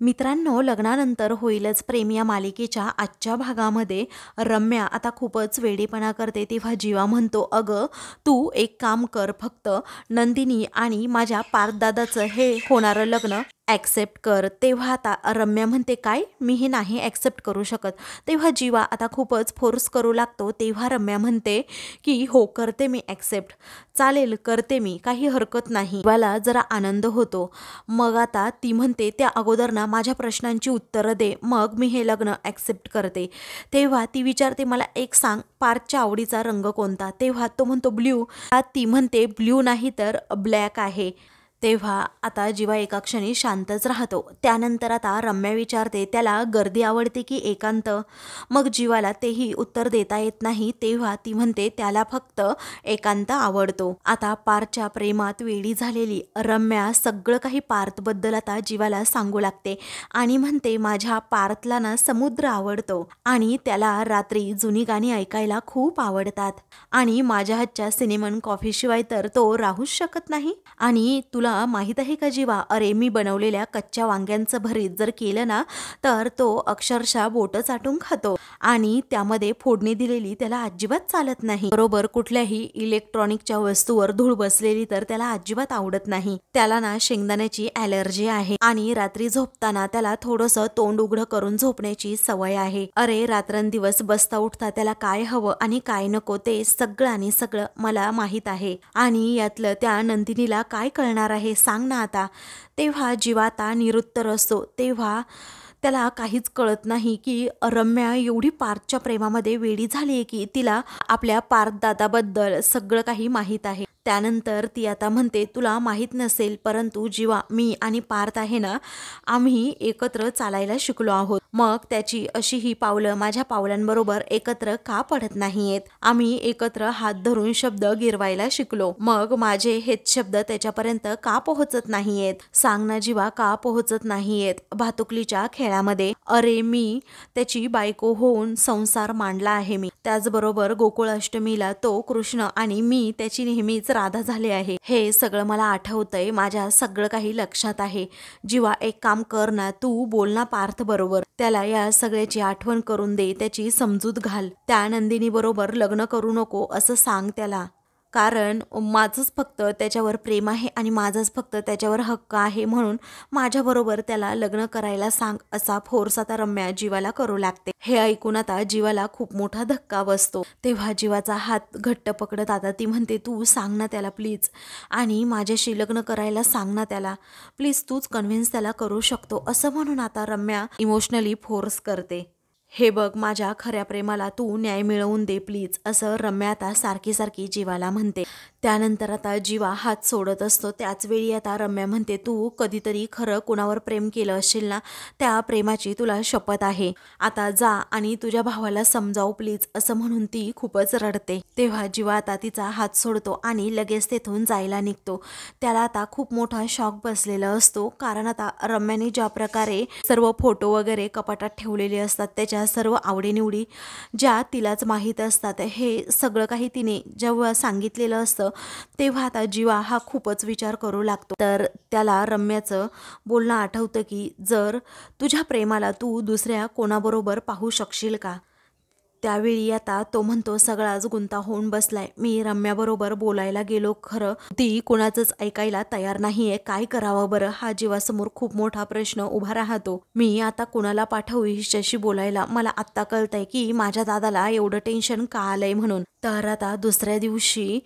मित्रांनो, लग्नानंतर होईलच प्रेम या मालिकेच्या आजच्या भागामध्ये रम्या आता खूपच वेडेपणा करते, तेव्हा जीवा म्हणतो, अगं तू एक काम कर, फक्त नंदिनी आणि माझ्या पार्थदादाचं हे होणारं लग्न ॲक्सेप्ट कर. तेव्हा आता रम्या म्हणते, काय, मी हे नाही ॲक्सेप्ट करू शकत. तेव्हा जीवा आता खूपच फोर्स करू लागतो. तेव्हा रम्या म्हणते की हो, करते मी ॲक्सेप्ट, चालेल, करते मी, काही हरकत नाही. जीवाला जरा आनंद होतो. मग आता ती म्हणते, त्या अगोदर ना माझ्या प्रश्नांची उत्तरं दे, मग मी हे लग्न ॲक्सेप्ट करते. तेव्हा ती विचारते, मला एक सांग, पार्थच्या आवडीचा रंग कोणता? तेव्हा तो म्हणतो ब्ल्यू. ती म्हणते ब्ल्यू नाही तर ब्लॅक आहे. तेव्हा आता जीवा एका क्षणी शांतच राहतो. त्यानंतर आता रम्या विचारते, त्याला गर्दी आवडते की एकांत? मग जीवाला तेही उत्तर देता येत नाही. तेव्हा ती म्हणते, त्याला फक्त एकांत आवडतो. आता पार्थच्या प्रेमात वेडी झालेली रम्या सगळं काही पार्थबद्दल आता जीवाला सांगू लागते आणि म्हणते, माझ्या पार्थला ना समुद्र आवडतो आणि त्याला रात्री जुनी गाणी ऐकायला खूप आवडतात आणि माझ्या हातच्या सिनेमन कॉफीशिवाय तर तो राहूच शकत नाही. आणि तुला माहित आहे का जीवा, अरे मी बनवलेल्या कच्च्या वांग्यांचं भरीत जर केलं ना तर तो अक्षरशः बोटं चाटून खातो आणि त्यामध्ये फोडणी दिलेली त्याला अजिबात चालत नाही. बरोबर, कुठल्याही इलेक्ट्रॉनिकच्या वस्तूवर धूळ बसलेली तर त्याला अजिबात आवडत नाही. त्याला ना शेंगदाण्याची ॲलर्जी आहे आणि रात्री झोपताना त्याला थोडंसं तोंड उघडं करून झोपण्याची सवय आहे. अरे रात्रंदिवस बसता उठता त्याला काय हवं आणि काय नको ते सगळं आणि सगळं मला माहीत आहे आणि यातलं त्या नंदिनीला काय कळणार आहे, सांग ना आता. तेव्हा जीवा आता निरुत्तर असतो. तेव्हा त्याला काहीच कळत नाही की रम्या एवढी पार्थच्या प्रेमामध्ये वेडी झाली आहे की तिला आपल्या पार्थदादाबद्दल सगळं काही माहीत आहे. त्यानंतर ती आता म्हणते, तुला माहीत नसेल परंतु जीवा, मी आणि पार्थ आहे ना, आम्ही एकत्र चालायला शिकलो आहोत. मग त्याची अशी ही पावलं माझ्या पावलांबरोबर एकत्र का पडत नाहीयेत? आम्ही एकत्र हात धरून शब्द गिरवायला शिकलो. मग माझे हेच शब्द त्याच्यापर्यंत का पोहोचत नाहीयेत? सांग ना जीवा, का पोहोचत नाहीयेत? भातुकलीच्या खेळामध्ये अरे मी त्याची बायको होऊन संसार मांडला आहे मी. त्याचबरोबर गोकुळाष्टमीला तो कृष्ण आणि मी त्याची नेहमीच राधा झाले आहे. हे सगळं मला आठवतंय, माझ्या सगळं काही लक्षात आहे. जीवा एक काम कर ना, तू बोल ना पार्थ बरोबर, त्याला या सगळ्याची आठवण करून दे, त्याची समजूत घाल. त्या नंदिनी बरोबर लग्न करू नको असं सांग त्याला, कारण माझंच फक्त त्याच्यावर प्रेम आहे आणि माझाच फक्त त्याच्यावर हक्क आहे, म्हणून माझ्याबरोबर त्याला लग्न करायला सांग, असा फोर्स आता रम्या जीवाला करू लागते. हे ऐकून आता जीवाला खूप मोठा धक्का बसतो. तेव्हा जीवाचा हात घट्ट पकडत आता ती म्हणते, तू सांग ना त्याला प्लीज, आणि माझ्याशी लग्न करायला सांग ना त्याला प्लीज, तूच कन्व्हिन्स त्याला करू शकतो, असं म्हणून आता रम्या इमोशनली फोर्स करते. हे बघ, माझ्या खऱ्या प्रेमाला तू न्याय मिळवून दे प्लीज, असं रम्या आता सारखी सारखी जीवाला म्हणते. त्यानंतर आता जीवा हात सोडत असतो. त्याच वेळी आता रम्या म्हणते, तू कधीतरी खरं कुणावर प्रेम केलं असेल ना, त्या प्रेमाची तुला शपथ आहे, आता जा आणि तुझ्या भावाला समजाव प्लीज, असं म्हणून ती खूपच रडते. तेव्हा जीवा आता तिचा हात सोडतो आणि लगेच तेथून जायला निघतो. त्याला आता खूप मोठा शॉक बसलेला असतो, कारण आता रम्याने ज्या प्रकारे सर्व फोटो वगैरे कपाटात ठेवलेले असतात, त्याच्या सर्व आवडीनिवडी ज्या तिलाच माहीत असतात, हे सगळं काही तिने जेव्हा सांगितलेलं असतं तेव्हा आता जीवा हा खूपच विचार करू लागतो. तर त्याला रम्याचं बोलणं आठवतं की जर तुझ्या प्रेमाला तू दुसऱ्या कोणाबरोबर पाहू शकशील का? त्यावेळी आता तो म्हणतो, सगळाच गुंता होऊन बसलाय, मी रम्याबरोबर बोलायला गेलो, खरं ती कोणाचंच ऐकायला तयार नाहीये, काय करावं बरं? हा जीवासमोर खूप मोठा प्रश्न उभा राहतो. मी आता कुणाला पाठवू हिच्याशी बोलायला? मला आत्ता कळतंय की माझ्या दादाला एवढं टेन्शन का आलंय म्हणून. तर आता दुसऱ्या दिवशी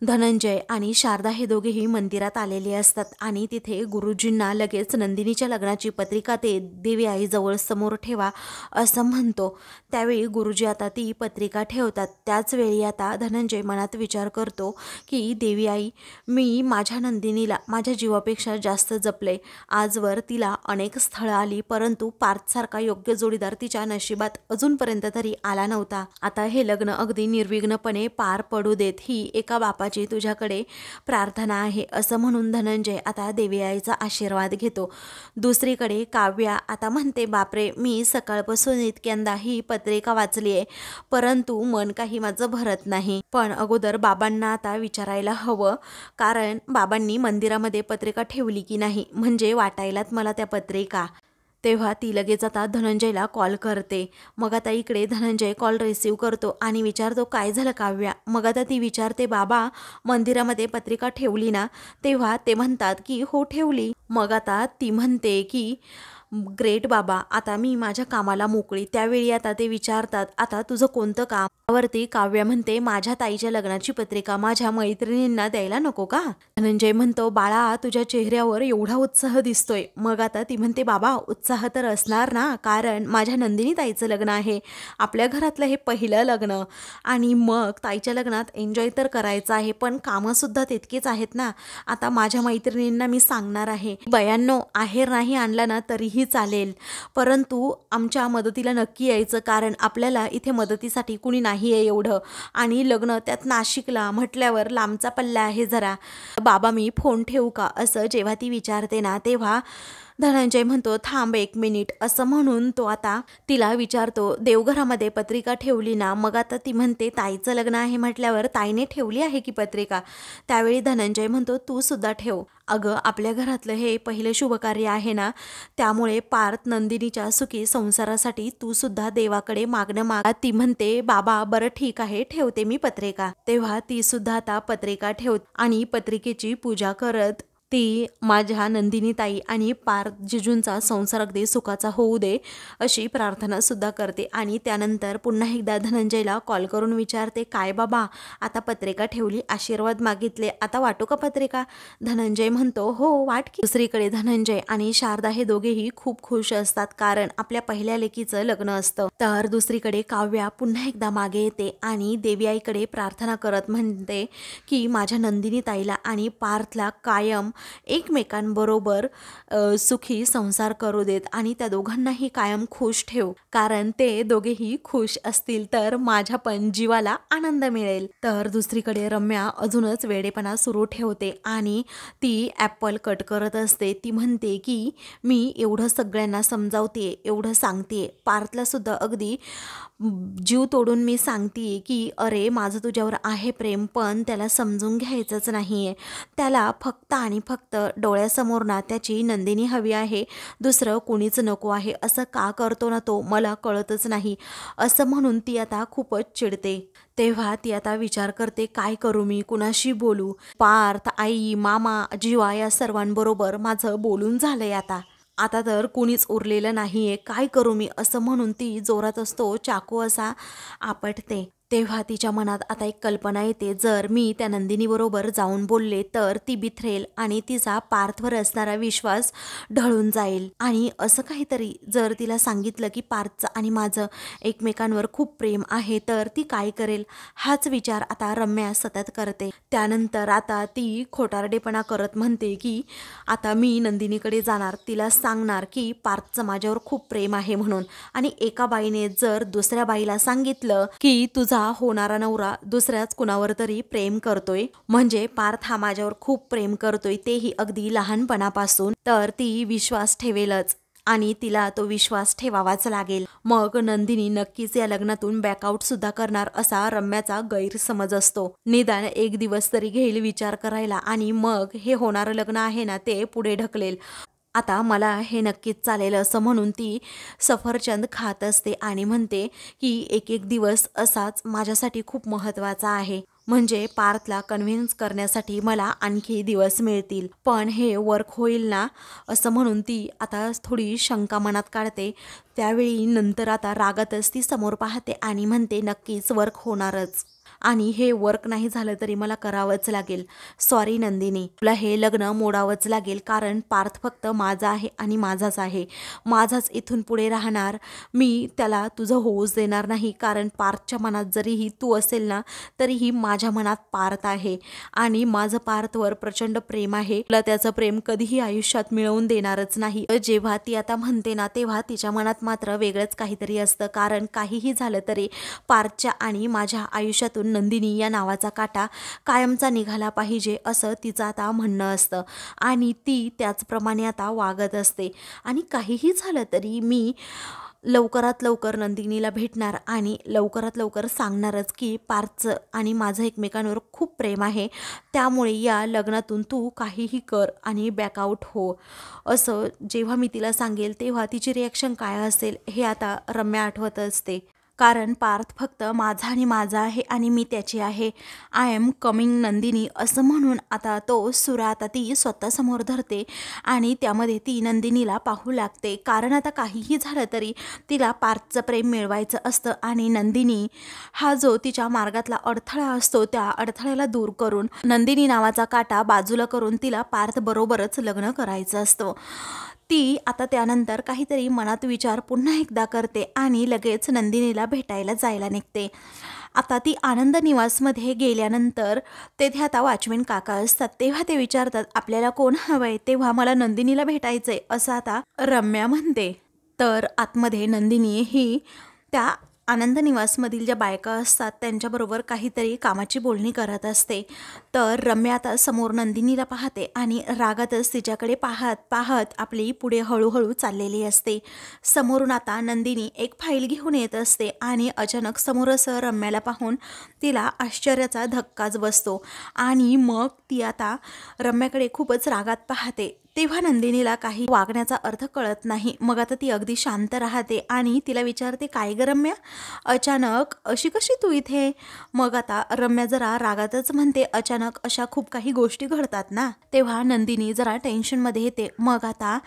धनंजय आणि शारदा हे दोघेही मंदिरात आलेले असतात आणि तिथे गुरुजींना लगेच नंदिनीच्या लग्नाची पत्रिका ते देवी आईजवळ समोर ठेवा असं म्हणतो. त्यावेळी गुरुजी आता ती पत्रिका ठेवतात. त्याच वेळी आता धनंजय मनात विचार करतो की देवी आई, मी माझ्या नंदिनीला माझ्या जीवापेक्षा जास्त जपले. आजवर तिला अनेक स्थळं आली, परंतु पार्थसारखा योग्य जोडीदार तिच्या नशिबात अजूनपर्यंत तरी आला नव्हता. आता हे लग्न अगदी निर्विघ्नपणे पार पडू देत, ही एका बापाची तुझ्याकडे प्रार्थना आहे, असं म्हणून धनंजय आता देवी आईचा आशीर्वाद घेतो. दुसरीकडे काव्या आता म्हणते, बापरे, मी सकाळपासून इतक्यांदा ही पत्रिका वाचली आहे, परंतु मन काही माझं भरत नाही. पण अगोदर बाबांना आता विचारायला हवं, कारण बाबांनी मंदिरामध्ये पत्रिका ठेवली की नाही, म्हणजे वाटायलात मला त्या पत्रिका. तेव्हा ती लगेच आता धनंजयला कॉल करते. मग आता इकडे धनंजय कॉल रिसीव करतो आणि विचारतो, काय झालं काव्या? मग आता ती विचारते, बाबा मंदिरामध्ये पत्रिका ठेवली ना? तेव्हा ते म्हणतात की हो ठेवली. मग आता ती म्हणते की ग्रेट बाबा, आता मी माझ्या कामाला मोकळी. त्यावेळी आता ते विचारतात, आता तुझं कोणतं काम? त्यावरती काव्या म्हणते, माझ्या ताईच्या लग्नाची पत्रिका माझ्या मैत्रिणींना द्यायला नको का? धनंजय म्हणतो, बाळा तुझ्या चेहऱ्यावर एवढा उत्साह दिसतोय. मग आता ती म्हणते, बाबा उत्साह तर असणार ना, कारण माझ्या नंदिनी ताईचं लग्न आहे, आपल्या घरातलं हे पहिलं लग्न, आणि मग ताईच्या लग्नात एन्जॉय तर करायचं आहे, पण कामंसुद्धा तितकेच आहेत ना. आता माझ्या मैत्रिणींना मी सांगणार आहे, बयांनो आहेर नाही आणला ना तरीही चालेल, परंतु आमच्या मदतीला नक्की यायचं, कारण आपल्याला इथे मदतीसाठी कुणी नाही आहे एवढं, आणि लग्न त्यात नाशिकला म्हटल्यावर लांबचा पल्ला आहे जरा. बाबा मी फोन ठेवू का? असं जेव्हा ती विचारते ना, तेव्हा धनंजय म्हणतो, थांब 1 मिनिट, असं म्हणून तो आता तिला विचारतो, देवघरामध्ये पत्रिका ठेवली ना? मग आता ती म्हणते, ताईचं लग्न आहे म्हटल्यावर ताईने ठेवली आहे की पत्रिका? त्यावेळी धनंजय म्हणतो, तू सुद्धा ठेव. अगं आपल्या घरातलं हे पहिलं शुभकार्य आहे ना, त्यामुळे पार्थ नंदिनीच्या सुखी संसारासाठी तू सुद्धा देवाकडे मागणं माग. ती म्हणते, बाबा बरं ठीक आहे, ठेवते मी पत्रिका. तेव्हा ती सुद्धा आता पत्रिका ठेवते आणि पत्रिकेची पूजा करत ती माझ्या नंदिनी ताई आणि पार्थ जिजूंचा संसार अगदी सुखाचा होऊ दे अशी प्रार्थना सुद्धा करते. आणि त्यानंतर पुन्हा एकदा धनंजयला कॉल करून विचारते, काय बाबा आता पत्रिका ठेवली, आशीर्वाद मागितले, आता वाटू का पत्रिका? धनंजय म्हणतो, हो वाट की. दुसरीकडे धनंजय आणि शारदा हे दोघेही खूप खुश असतात, कारण आपल्या पहिल्या लेकीचं लग्न असतं. तर दुसरीकडे काव्या पुन्हा एकदा मागे येते आणि देवी आईकडे प्रार्थना करत म्हणते की माझ्या नंदिनी ताईला आणि पार्थला कायम एकमेकांबरोबर सुखी संसार करू देत आणि त्या दोघांनाही कायम खुश ठेव, कारण ते दोघेही खुश असतील तर माझ्या पण जीवाला आनंद मिळेल. तर दुसरीकडे रम्या अजूनच वेडेपणा सुरू ठेवते आणि ती ॲपल कट करत असते. ती म्हणते की मी एवढं सगळ्यांना समजावते, एवढं सांगते, पार्थला सुद्धा अगदी जीव तोडून मी सांगते की अरे माझं तुझ्यावर आहे प्रेम, पण त्याला समजून घ्यायचंच नाही आहे, त्याला फक्त आणि फक्त डोळ्यासमोर ना त्याची नंदिनी हवी आहे, दुसरं कोणीच नको आहे. असं का करतो ना तो मला कळतच नाही. असं म्हणून ती आता खूपच चिडते. तेव्हा ती आता विचार करते, काय करू मी, कुणाशी बोलू? पार्थ, आई, मामा, जीवा या सर्वांबरोबर माझं बोलून झालंय, आता तर कुणीच उरलेलं नाहीये, काय करू मी? असं म्हणून ती जोरात असतो चाकू असा आपटते. तेव्हा तिच्या मनात आता एक कल्पना येते, जर मी त्या नंदिनीबरोबर जाऊन बोलले तर ती बिथरेल आणि तिचा पार्थवर असणारा विश्वास ढळून जाईल. आणि असं काहीतरी जर तिला सांगितलं की पार्थचं आणि माझं एकमेकांवर खूप प्रेम आहे, तर ती काय करेल? हाच विचार आता रम्या सतत करते. त्यानंतर आता ती खोटारडेपणा करत म्हणते की आता मी नंदिनीकडे जाणार, तिला सांगणार की पार्थचं माझ्यावर खूप प्रेम आहे म्हणून. आणि एका बाईने जर दुसऱ्या बाईला सांगितलं की तुझा होणारा नवरा दुसऱ्याच कुणावर तरी प्रेम करतोय, म्हणजे पार्थ हा माझ्यावर खूप प्रेम करतोय, तेही अगदी लहानपणापासून, तर ती विश्वास ठेवेलच आणि तिला तो विश्वास ठेवावाच लागेल. मग नंदिनी नक्कीच या लग्नातून बॅकआउट सुद्धा करणार असा रम्याचा गैरसमज असतो. निदान 1 दिवस तरी घेईल विचार करायला आणि मग हे होणारं लग्न आहे ना ते पुढे ढकलेल. आता मला हे नक्कीच चालेल असं म्हणून ती सफरचंद खात असते आणि म्हणते की एक एक दिवस असाच माझ्यासाठी खूप महत्त्वाचा आहे, म्हणजे पार्थला कन्व्हिन्स करण्यासाठी मला आणखी दिवस मिळतील, पण हे वर्क होईल ना? असं म्हणून ती आता थोडी शंका मनात काढते. त्यावेळी नंतर आता रागातच ती समोर पाहते आणि म्हणते, नक्कीच वर्क होणारच आणि हे वर्क नाही झालं तरी मला करावंच लागेल. सॉरी नंदिनी, तुला हे लग्न मोडावंच लागेल, कारण पार्थ फक्त माझा आहे आणि माझाच आहे, माझाच इथून पुढे राहणार. मी त्याला तुझं होऊच देणार नाही, कारण पार्थच्या मनात जरीही तू असेल ना तरीही माझ्या मनात पार्थ आहे आणि माझं पार्थवर प्रचंड प्रेम आहे. तुला त्याचं प्रेम कधीही आयुष्यात मिळवून देणारच नाही. जेव्हा ती आता म्हणते ना तेव्हा तिच्या मनात मात्र वेगळंच काहीतरी असतं, कारण काहीही झालं तरी पार्थच्या आणि माझ्या आयुष्यातून नंदिनी या नावाचा काटा कायमचा निघाला पाहिजे असं तिचं आता म्हणणं असतं आणि ती त्याचप्रमाणे आता वागत असते. आणि काहीही झालं तरी मी लवकरात लवकर नंदिनीला भेटणार आणि लवकरात लवकर सांगणारच की पार्थचं आणि माझं एकमेकांवर खूप प्रेम आहे, त्यामुळे या लग्नातून तू काहीही कर आणि बॅकआउट हो. असं जेव्हा मी तिला सांगेल तेव्हा तिची रिॲक्शन काय असेल हे आता रम्या आठवत असते. कारण पार्थ फक्त माझा आणि माझा आहे आणि मी त्याची आहे. आय एम कमिंग नंदिनी असं म्हणून आता तो सुरा आता ती स्वतःसमोर धरते आणि त्यामध्ये ती नंदिनीला पाहू लागते. कारण आता काहीही झालं तरी तिला पार्थचं प्रेम मिळवायचं असतं आणि नंदिनी हा जो तिच्या मार्गातला अडथळा असतो त्या अडथळ्याला दूर करून नंदिनी नावाचा काटा बाजूला करून तिला पार्थ बरोबरच लग्न करायचं असतं. ती आता त्यानंतर काहीतरी मनात विचार पुन्हा एकदा करते आणि लगेच नंदिनीला भेटायला जायला निघते. आता ती आनंद निवासमध्ये गेल्यानंतर तेथे आता वॉचमॅन काका असतात. तेव्हा ते विचारतात आपल्याला कोण हवंय, तेव्हा मला नंदिनीला भेटायचंय असं आता रम्या म्हणते. तर आतमध्ये नंदिनी ही त्या आनंद निवासमधील ज्या बायका असतात त्यांच्याबरोबर काहीतरी कामाची बोलणी करत असते. तर रम्या आता समोर नंदिनीला पाहते आणि रागातच तिच्याकडे पाहत पाहत आपली पुढे हळूहळू चाललेली असते. समोरून आता नंदिनी एक फाईल घेऊन येत असते आणि अचानक समोर असं रम्याला पाहून तिला आश्चर्याचा धक्काच बसतो आणि मग ती आता रम्याकडे खूपच रागात पाहते. तेव्हा नंदिनीला काही वागण्याचा अर्थ कळत नाही. मग आता ती अगदी शांत राहते आणि तिला विचारते काय ग रम्या, अचानक अशी कशी तू इथे. मग आता रम्या जरा रागातच म्हणते अचानक अशा खूप काही गोष्टी घडतात ना. तेव्हा नंदिनी जरा टेन्शनमध्ये येते. मग आता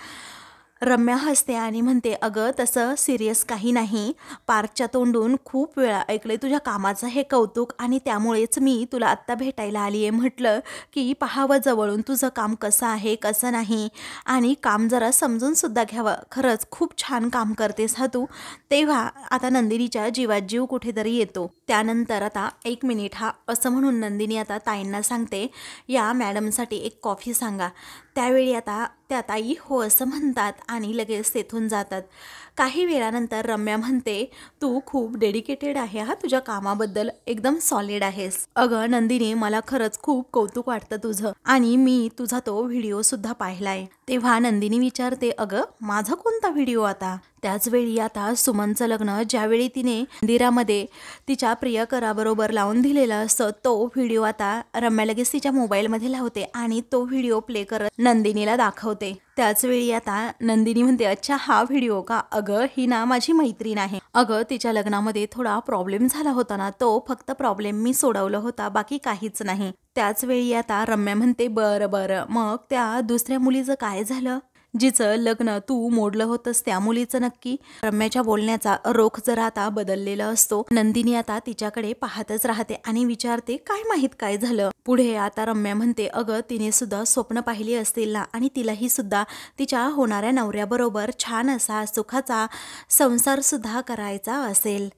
रम्या हसते आणि म्हणते अगं तसं सिरियस काही नाही. पार्थच्या तोंडून खूप वेळा ऐकलंय तुझ्या कामाचं हे कौतुक आणि त्यामुळेच मी तुला आत्ता भेटायला आली आहे. म्हटलं की पाहावं जवळून तुझं काम कसं आहे कसं नाही आणि काम जरा समजून सुद्धा घ्यावं. खरंच खूप छान काम करतेस हा तू. तेव्हा आता नंदिनीच्या जीवात जीव कुठेतरी येतो. त्यानंतर आता एक मिनिट हा असं म्हणून नंदिनी आता ताईंना सांगते या मॅडमसाठी एक कॉफी सांगा. त्यावेळी आता त्या ताई हो असं म्हणतात आणि लगेच तेथून जातात. काही वेळानंतर रम्या म्हणते तू खूप डेडिकेटेड आहे हा तुझ्या कामाबद्दल, एकदम सॉलिड आहेस. अगं नंदिनी मला खरंच खूप कौतुक वाटतं तुझं आणि मी तुझा तो व्हिडिओ सुद्धा पाहिलाय. तेव्हा नंदिनी विचारते अगं माझा कोणता व्हिडिओ आता. त्याचवेळी आता सुमनचं लग्न ज्यावेळी तिने मंदिरामध्ये तिच्या प्रियकराबरोबर लावून दिलेला असतं तो व्हिडिओ आता रम्या लगेच तिच्या मोबाईलमध्ये लावते आणि तो व्हिडिओ प्ले करत नंदिनीला दाखवते. त्याचवेळी आता नंदिनी म्हणते अच्छा हा व्हिडिओ का, अगं ही ना माझी मैत्रीण आहे. अगं तिच्या लग्नामध्ये थोडा प्रॉब्लेम झाला होता ना, तो फक्त प्रॉब्लेम मी सोडवला होता, बाकी काहीच नाही. त्याचवेळी आता रम्या म्हणते बरं बरं मग त्या दुसऱ्या मुलीचं काय झालं, जिचं लग्न तू मोडलं होतंस त्या मुलीचं नक्की. रम्याच्या बोलण्याचा रोख जरा आता बदललेला असतो. नंदिनी आता तिच्याकडे पाहतच राहते आणि विचारते काय माहित काय झालं. पुढे आता रम्या म्हणते अगं तिने सुद्धा स्वप्न पाहिली असतील ना आणि तिलाही सुद्धा तिच्या होणाऱ्या नवऱ्याबरोबर छान असा सुखाचा संसार सुद्धा करायचा असेल.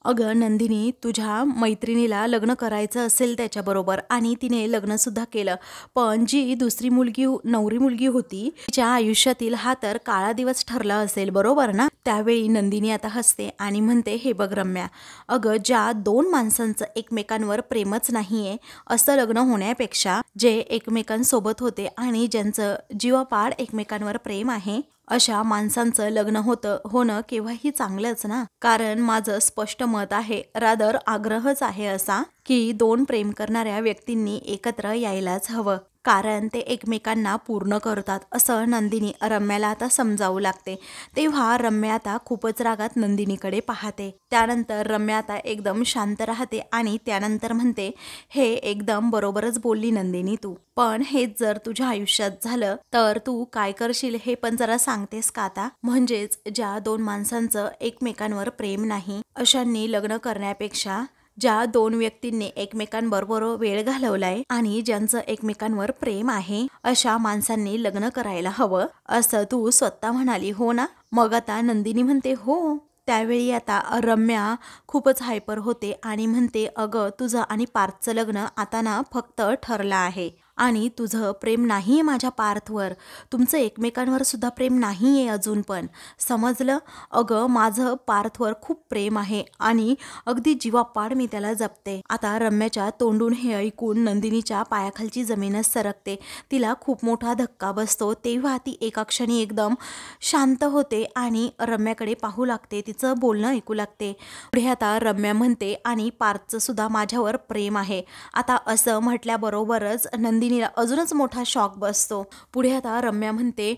अगं नंदिनी तुझ्या मैत्रिणीला लग्न करायचं असेल त्याच्याबरोबर आणि तिने लग्नसुद्धा केलं, पण जी दुसरी मुलगी नवरी मुलगी होती तिच्या आयुष्यातील हा तर काळा दिवस ठरला असेल बरोबर ना. त्यावेळी नंदिनी आता हसते आणि म्हणते हे बघ रम्या, अगं ज्या दोन माणसांचं एकमेकांवर प्रेमच नाहीये असं लग्न होण्यापेक्षा जे एकमेकांसोबत होते आणि ज्यांचं जीवापाड एकमेकांवर प्रेम आहे अशा माणसांचं लग्न होणं केव्हाही चांगलंच ना. कारण माझं स्पष्ट मत आहे, रादर आग्रहच आहे असा की दोन प्रेम करणाऱ्या व्यक्तींनी एकत्र यायलाच हवं, कारण ते एकमेकांना पूर्ण करतात असं नंदिनी रम्याला आता समजावू लागते. तेव्हा रम्या आता खूपच रागात नंदिनीकडे पाहते. त्यानंतर रम्या आता एकदम शांत राहते आणि त्यानंतर म्हणते हे एकदम बरोबरच बोलली नंदिनी तू, पण हेच जर तुझ्या आयुष्यात झालं तर तू काय करशील हे पण जरा सांगतेस का आता. म्हणजेच ज्या दोन माणसांचं एकमेकांवर प्रेम नाही अशांनी लग्न करण्यापेक्षा ज्या दोन व्यक्तींनी एकमेकांबरोबर वेळ घालवलाय आणि ज्यांचं एकमेकांवर प्रेम आहे अशा माणसांनी लग्न करायला हवं असं तू स्वतः म्हणाली हो ना. मग आता नंदिनी म्हणते हो. त्यावेळी आता रम्या खूपच हायपर होते आणि म्हणते अगं तुझं आणि पार्थचं लग्न आता ना फक्त ठरलं आहे आणि तुझं प्रेम नाही आहे माझ्या पार्थवर, तुमचं एकमेकांवर सुद्धा प्रेम नाही आहे अजून पण, समजलं? अगं माझं पार्थवर खूप प्रेम आहे आणि अगदी जीवापाड मी त्याला जपते. आता रम्याच्या तोंडून हे ऐकून नंदिनीच्या पायाखालची जमीनच सरकते. तिला खूप मोठा धक्का बसतो. तेव्हा ती एका क्षणी एकदम शांत होते आणि रम्याकडे पाहू लागते, तिचं बोलणं ऐकू लागते. पुढे आता रम्या म्हणते आणि पार्थचं सुद्धा माझ्यावर प्रेम आहे. आता असं म्हटल्याबरोबरच नंदिनीला अजूनच मोठा शॉक बसतो. पुढे आता रम्या म्हणते,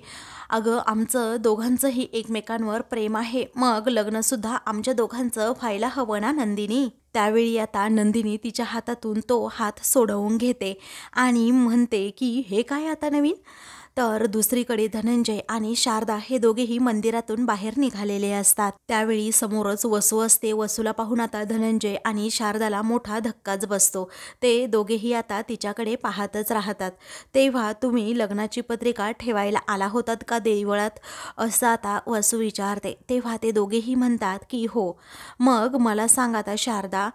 अगं आमचं दोघांचंही एकमेकांवर प्रेम आहे, मग लग्नसुद्धा आमच्या दोघांचं व्हायला हवं ना नंदिनी? त्यावेळी आता नंदिनी तिच्या हातातून तो हात सोडवून घेते आणि म्हणते की हे काय आता नवीन? तर दुसरीकडे धनंजय आणि शारदा हे दोघेही मंदिरातून बाहेर निघालेले असतात. त्यावेळी समोरच वसू असते. वसूला पाहून आता धनंजय आणि शारदाला मोठा धक्काच बसतो. ते दोघेही आता तिच्याकडे पाहतच राहतात. तेव्हा तुम्ही लग्नाची पत्रिका ठेवायला आला होतात का देवळात, असं आता वसू विचारते. तेव्हा ते दोघेही म्हणतात की हो. मग मला सांग आता शारदा,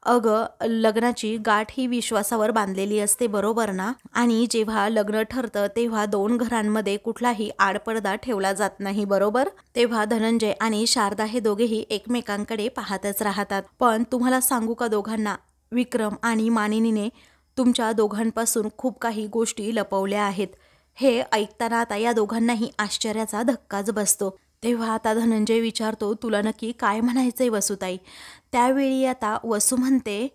अगं लग्नाची गाठ ही विश्वासावर बांधलेली असते बरोबर ना? आणि जेव्हा लग्न ठरतं तेव्हा दोन घरांमध्ये कुठलाही आडपडदा ठेवला जात नाही बरोबर? तेव्हा धनंजय आणि शारदा हे दोघेही एकमेकांकडे पाहतच राहतात. पण तुम्हाला सांगू का दोघांना, विक्रम आणि मानिनीने तुमच्या दोघांपासून खूप काही गोष्टी लपवल्या आहेत. हे ऐकताना आता या दोघांनाही आश्चर्याचा धक्काच बसतो. तेव्हा आता धनंजय विचारतो, तुला नक्की काय म्हणायचंय वसुताई? त्यावेळी आता वसू म्हणते,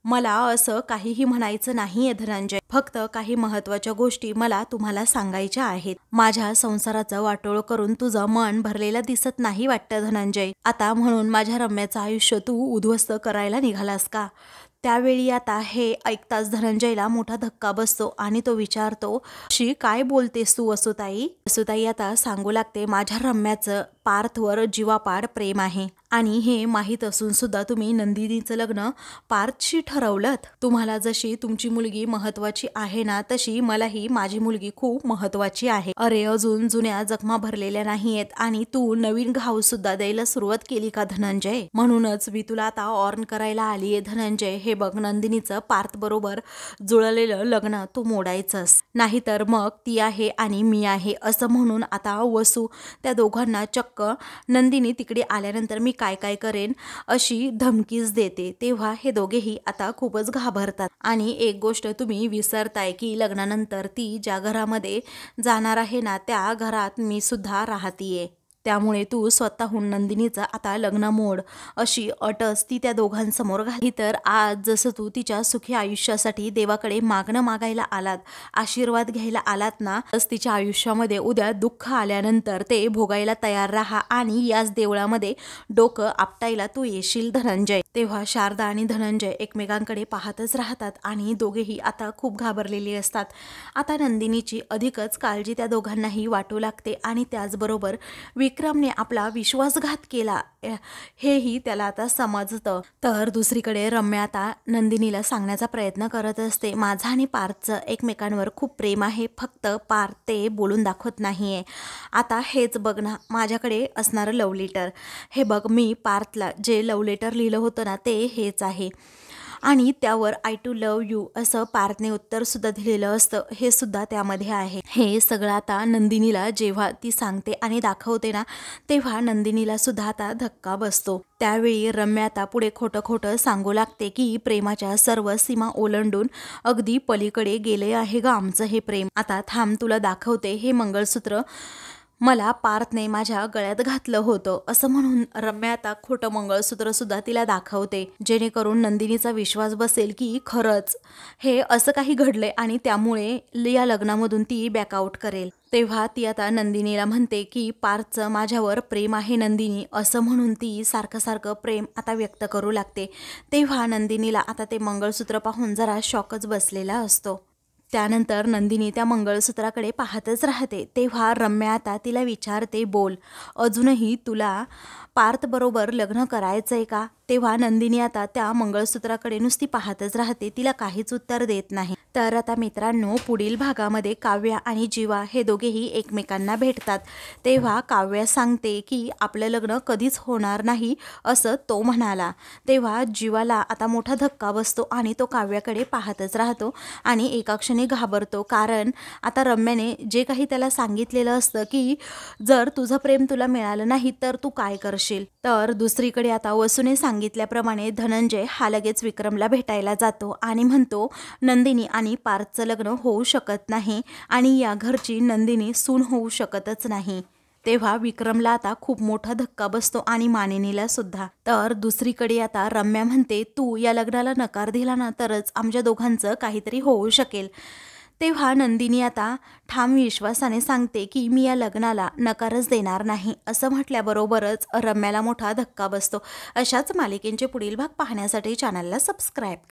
मला असं काहीही म्हणायचं नाहीये धनंजय, फक्त काही महत्त्वाच्या गोष्टी मला तुम्हाला सांगायच्या आहेत. माझ्या संसाराचं वाटोळ करून तुझं मन भरलेलं दिसत नाही वाटतं धनंजय. आता म्हणून माझ्या रम्याचं आयुष्य तू उद्ध्वस्त करायला निघालास का? त्यावेळी आता हे ऐकताच धनंजयला मोठा धक्का बसतो आणि तो विचारतो, अशी काय बोलतेस तू वसुताई? वसुताई आता सांगू लागते, माझ्या रम्याचं पार्थवर जीवापाड प्रेम आहे आणि हे माहीत असून सुद्धा तुम्ही नंदिनीचं लग्न पार्थशी ठरवलंत. तुम्हाला जशी तुमची मुलगी महत्वाची आहे ना, तशी मलाही माझी मुलगी खूप महत्वाची आहे. अरे अजून जुन्या जखमा भरलेल्या नाहीयेत आणि तू नवीन घाव सुद्धा द्यायला सुरुवात केली का धनंजय? म्हणूनच मी तुला आता ऑर्न करायला आलीये धनंजय. हे बघ, नंदिनीचं पार्थ बरोबर जुळलेलं लग्न तू मोडायचंस, नाहीतर मग ती आहे आणि मी आहे असं म्हणून आता वसू त्या दोघांना चक्क नंदिनी तिकडे आल्यानंतर मी काय काय करेन अशी धमकीच देते. तेव्हा हे दोघेही आता खूपच घाबरतात. आणि एक गोष्ट तुम्ही विसरताय की लग्नानंतर ती ज्या घरामध्ये जाणार आहे ना, त्या घरात मी सुद्धा राहतीये. त्यामुळे तू स्वतःहून नंदिनीचं आता लग्न मोड अशी अटच ती त्या दोघांसमोर घाली. तर आज जसं तू तिच्या सुखी आयुष्यासाठी देवाकडे मागणं मागायला आलात, आशीर्वाद घ्यायला आलात ना, तस तिच्या आयुष्यामध्ये उद्या दुःख आल्यानंतर ते भोगायला तयार राहा आणि याच देवळामध्ये डोकं आपटायला तू येशील धनंजय. तेव्हा शारदा आणि धनंजय एकमेकांकडे पाहतच राहतात आणि दोघेही आता खूप घाबरलेली असतात. आता नंदिनीची अधिकच काळजी त्या दोघांनाही वाटू लागते आणि त्याचबरोबर विक्रमने आपला विश्वासघात केला हेही त्याला आता समजतं. तर दुसरीकडे रम्या आता नंदिनीला सांगण्याचा प्रयत्न करत असते, माझा आणि पार्थचं एकमेकांवर खूप प्रेम आहे, फक्त पार्थ ते बोलून दाखवत नाहीये. आता हेच बघ ना, माझ्याकडे असणारं लव्ह लेटर, हे बघ, मी पार्थला जे लव्ह लेटर लिहिलं होतं ना ते हेच आहे आणि त्यावर आय टू लव्ह यू असं पार्थने उत्तर सुद्धा दिलेलं असतं, हे सुद्धा त्यामध्ये आहे. हे सगळं आता नंदिनीला जेव्हा ती सांगते आणि दाखवते ना, तेव्हा नंदिनीला सुद्धा आता धक्का बसतो. त्यावेळी रम्या आता पुढे खोटं खोटं सांगू लागते की प्रेमाच्या सर्व सीमा ओलांडून अगदी पलीकडे गेले आहे ग आमचं हे प्रेम. आता थांब, तुला दाखवते हे मंगळसूत्र मला पार्थने माझ्या गळ्यात घातलं होतं, असं म्हणून रम्या आता खोटं मंगळसूत्र सुद्धा तिला दाखवते, जेणेकरून नंदिनीचा विश्वास बसेल की खरंच हे असं काही घडलंय आणि त्यामुळे या लग्नामधून ती बॅकआउट करेल. तेव्हा ती आता नंदिनीला म्हणते की पार्थचं माझ्यावर प्रेम आहे नंदिनी, असं म्हणून ती सारखं सारखं प्रेम आता व्यक्त करू लागते. तेव्हा नंदिनीला आता ते मंगळसूत्र पाहून जरा शॉकच बसलेला असतो. त्यानंतर नंदिनी त्या मंगळसूत्राकडे पाहतच राहते. तेव्हा रम्या आता तिला विचारते, बोल, अजूनही तुला पार्थ बरोबर लग्न करायचंय का? तेव्हा नंदिनी आता त्या मंगळसूत्राकडे नुसती पाहतच राहते, तिला काहीच उत्तर देत नाही. तर आता मित्रांनो, पुढील भागामध्ये काव्या आणि जीवा हे दोघेही एकमेकांना भेटतात. तेव्हा काव्या सांगते की आपलं लग्न कधीच होणार नाही असं तो म्हणाला. तेव्हा जीवाला आता मोठा धक्का बसतो आणि तो काव्याकडे पाहतच राहतो आणि एका क्षणी पद्धतीने घाबरतो, कारण आता रम्याने जे काही त्याला सांगितलेलं असतं की जर तुझं प्रेम तुला मिळालं नाही तर तू काय करशील. तर दुसरीकडे आता वसूने सांगितल्याप्रमाणे धनंजय हा लगेच विक्रमला भेटायला जातो आणि म्हणतो नंदिनी आणि पार्थचं लग्न होऊ शकत नाही आणि या घरची नंदिनी सून होऊ शकतच नाही. तेव्हा विक्रमला आता खूप मोठा धक्का बसतो आणि मानिनीला सुद्धा. तर दुसरीकडे आता रम्या म्हणते तू या लग्नाला नकार दिला ना तरच आमच्या दोघांचं काहीतरी होऊ शकेल. तेव्हा नंदिनी आता ठाम विश्वासाने सांगते की मी या लग्नाला नकारच देणार नाही. असं म्हटल्याबरोबरच रम्याला मोठा धक्का बसतो. अशाच मालिकेंचे पुढील भाग पाहण्यासाठी चॅनलला सबस्क्राईब